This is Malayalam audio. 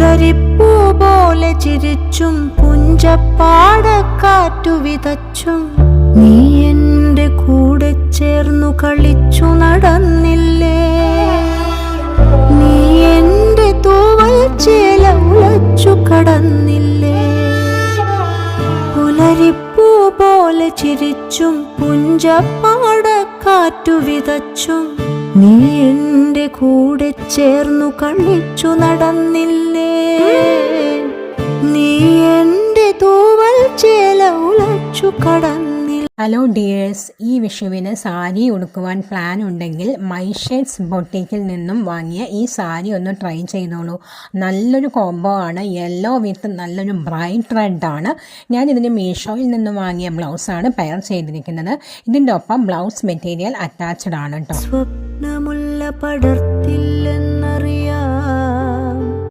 പുലരിപ്പൂ പോലെ ചിരിച്ചും പുഞ്ചപ്പാടക്കാറ്റു വിതച്ചും നീ എൻ്റെ കൂടെ ചേർന്നു കളിച്ചു നടന്നില്ലേ. നീ എൻ്റെ തൂവൽ ചേല ഉലച്ചു കടന്നില്ലേ. പുലരിപ്പൂ പോലെ ചിരിച്ചും പുഞ്ചപ്പാടക്കാറ്റു വിതച്ചും നീ എൻ്റെ കൂടെ ചേർന്നു കളിച്ചു നടന്നില്ലേ. നീ എൻ്റെ തൂവൽ ചേല ഉലച്ചു കടന്നില്ല. ഹലോ ഡിയേഴ്സ്, ഈ വിഷുവിന് സാരി ഉടുക്കുവാൻ പ്ലാൻ ഉണ്ടെങ്കിൽ മൈ ഷെയ്ഡ്സ് ബൊട്ടീക്കിൽ നിന്നും വാങ്ങിയ ഈ സാരി ഒന്ന് ട്രൈ ചെയ്തോളൂ. നല്ലൊരു കോംബോ ആണ്. യെല്ലോ വിത്ത് നല്ലൊരു ബ്രൈറ്റ് റെഡ് ആണ്. ഞാൻ ഇതിന് മീഷോയിൽ നിന്നും വാങ്ങിയ ബ്ലൗസാണ് പെയർ ചെയ്തിരിക്കുന്നത്. ഇതിൻ്റെ ഒപ്പം ബ്ലൗസ് മെറ്റീരിയൽ അറ്റാച്ച്ഡ് ആണ് കേട്ടോ. സ്വപ്നമുള്ള പടർത്തില്ലെന്ന